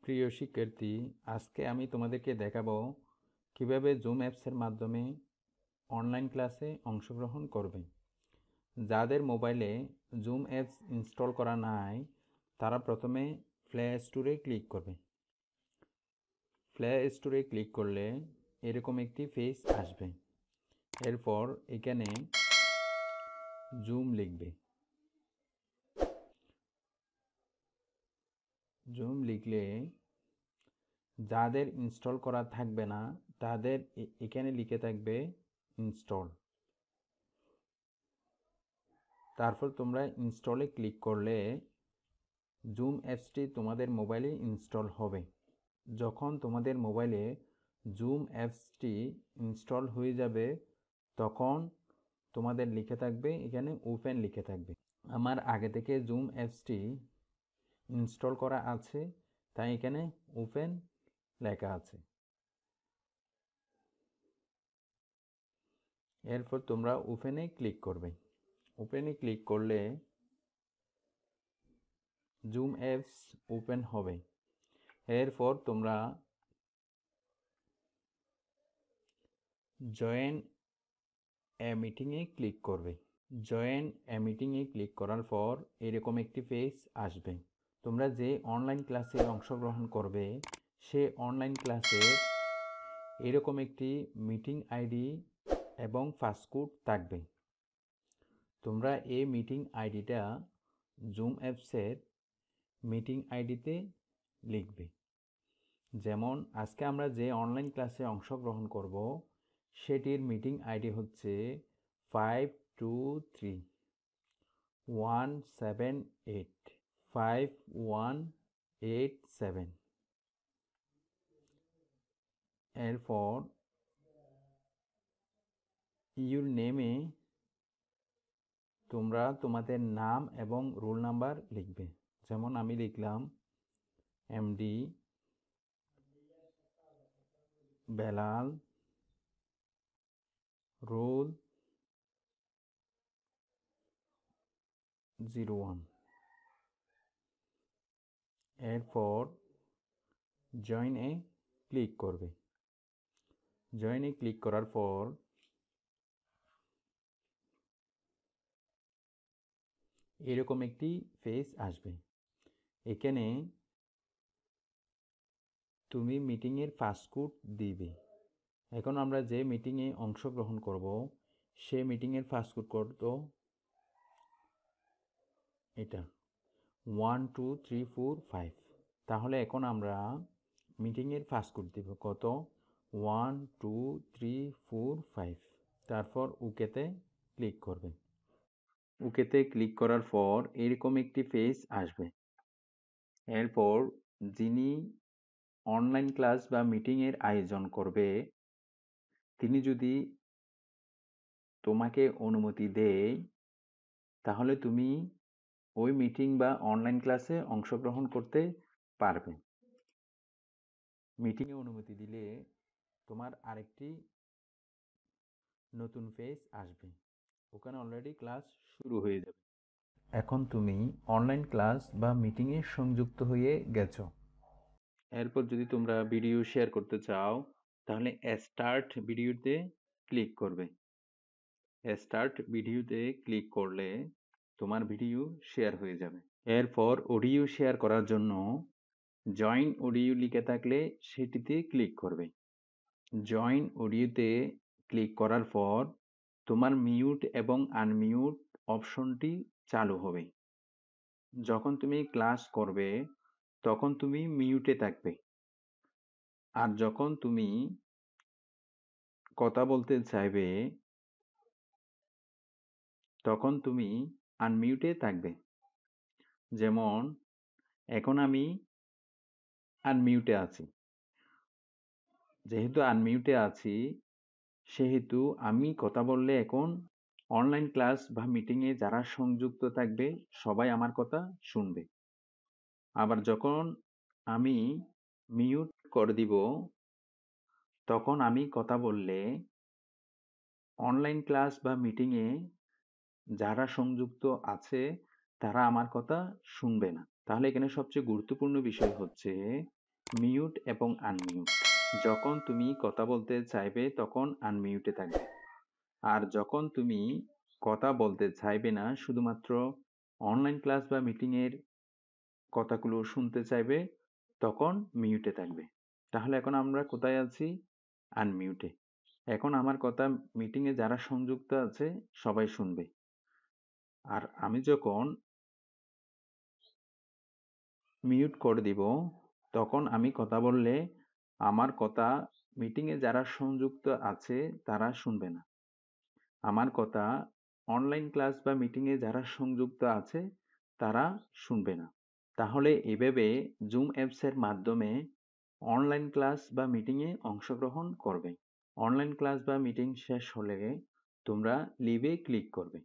প্রিয় শিক্ষার্থী, আজকে আমি তোমাদেরকে দেখাবো কিভাবে জুম অ্যাপসের মাধ্যমে অনলাইন ক্লাসে অংশগ্রহণ করবে। যাদের মোবাইলে জুম অ্যাপস ইনস্টল করা নাই তারা প্রথমে প্লে স্টোরে ক্লিক করবে। প্লে স্টোরে ক্লিক করলে এরকম একটি পেজ আসবে। এরপর এখানে জুম লিখবে। জুম লিখলে যাদের ইনস্টল করা থাকবে না তাদের এখানে লিখে থাকবে ইনস্টল। তারপর তোমরা ইনস্টলে ক্লিক করলে জুম অ্যাপসটি তোমাদের মোবাইলে ইনস্টল হবে। যখন তোমাদের মোবাইলে জুম অ্যাপসটি ইনস্টল হয়ে যাবে তখন তোমাদের লিখে থাকবে এখানে ওপেন লিখে থাকবে। আমার আগে থেকে জুম অ্যাপসটি ইনস্টল করা আছে তাই এখানে ওপেন লেখা আছে। এরপর তোমরা ওপেনে ক্লিক করবে। ওপেনে ক্লিক করলে জুম অ্যাপস ওপেন হবে। এরপর তোমরা জয়েন এ মিটিংয়ে ক্লিক করবে। জয়েন এ মিটিংয়ে ক্লিক করার পর এরকম একটি পেজ আসবে। তোমরা যে অনলাইন ক্লাসে অংশগ্রহণ করবে সে অনলাইন ক্লাসের এরকম একটি মিটিং আইডি এবং পাসওয়ার্ড থাকবে। তোমরা এই মিটিং আইডিটা জুম অ্যাপসের মিটিং আইডিতে লিখবে। যেমন আজকে আমরা যে অনলাইন ক্লাসে অংশগ্রহণ করব সেটির মিটিং আইডি হচ্ছে 523178 5187। এরপর ইউর নেমে তোমরা তোমাদের নাম এবং রোল নাম্বার লিখবে। যেমন আমি লিখলাম এমডি বেলাল, রোল 01। এরপর জয়েন এ ক্লিক করবে। জয়েন এ ক্লিক করার পর এরকম একটি পেজ আসবে। এখানে তুমি মিটিংয়ের পাসওয়ার্ড দিবে। এখন আমরা যে মিটিংয়ে অংশগ্রহণ করব সে মিটিংয়ের পাসওয়ার্ড কত এটা 12345। তাহলে এখন আমরা মিটিংয়ের পাসওয়ার্ড দিব কত 12345। তারপর ওকেতে ক্লিক করবে। ওকেতে ক্লিক করার পর এরকম একটি পেজ আসবে। এরপর যিনি অনলাইন ক্লাস বা মিটিংয়ের আয়োজন করবে তিনি যদি তোমাকে অনুমতি দেয় তাহলে তুমি ওই মিটিং বা অনলাইন ক্লাসে অংশগ্রহণ করতে পারবে। মিটিংয়ে অনুমতি দিলে তোমার আরেকটি নতুন পেজ আসবে। ওখানে অলরেডি ক্লাস শুরু হয়ে যাবে। এখন তুমি অনলাইন ক্লাস বা মিটিংয়ে সংযুক্ত হয়ে গেছো। এরপর যদি তোমরা ভিডিও শেয়ার করতে চাও তাহলে স্টার্ট ভিডিওতে ক্লিক করবে। স্টার্ট ভিডিওতে ক্লিক করলে তোমার ভিডিও শেয়ার হয়ে যাবে। এরপর অডিও শেয়ার করার জন্য জয়েন অডিও লিখে থাকলে সেটিতে ক্লিক করবে। জয়েন অডিওতে ক্লিক করার পর তোমার মিউট এবং আনমিউট অপশনটি চালু হবে। যখন তুমি ক্লাস করবে তখন তুমি মিউটে থাকবে, আর যখন তুমি কথা বলতে চাইবে তখন তুমি আনমিউটে থাকবে। যেমন এখন আমি আনমিউটে আছি। যেহেতু আনমিউটে আছি সেহেতু আমি কথা বললে এখন অনলাইন ক্লাস বা মিটিংয়ে যারা সংযুক্ত থাকবে সবাই আমার কথা শুনবে। আবার যখন আমি মিউট করে দিব তখন আমি কথা বললে অনলাইন ক্লাস বা মিটিংয়ে যারা সংযুক্ত আছে তারা আমার কথা শুনবে না। তাহলে এখানে সবচেয়ে গুরুত্বপূর্ণ বিষয় হচ্ছে মিউট এবং আনমিউট। যখন তুমি কথা বলতে চাইবে তখন আনমিউটে থাকবে, আর যখন তুমি কথা বলতে চাইবে না, শুধুমাত্র অনলাইন ক্লাস বা মিটিংয়ের কথাগুলো শুনতে চাইবে, তখন মিউটে থাকবে। তাহলে এখন আমরা কোথায় আছি? আনমিউটে। এখন আমার কথা মিটিংয়ে যারা সংযুক্ত আছে সবাই শুনবে। আর আমি যখন মিউট করে দিব, তখন আমি কথা বললে আমার কথা মিটিংয়ে যারা সংযুক্ত আছে তারা শুনবে না। আমার কথা অনলাইন ক্লাস বা মিটিংয়ে যারা সংযুক্ত আছে তারা শুনবে না। তাহলে এভাবে জুম অ্যাপসের মাধ্যমে অনলাইন ক্লাস বা মিটিংয়ে অংশগ্রহণ করবে। অনলাইন ক্লাস বা মিটিং শেষ হলে তোমরা লিভে ক্লিক করবে।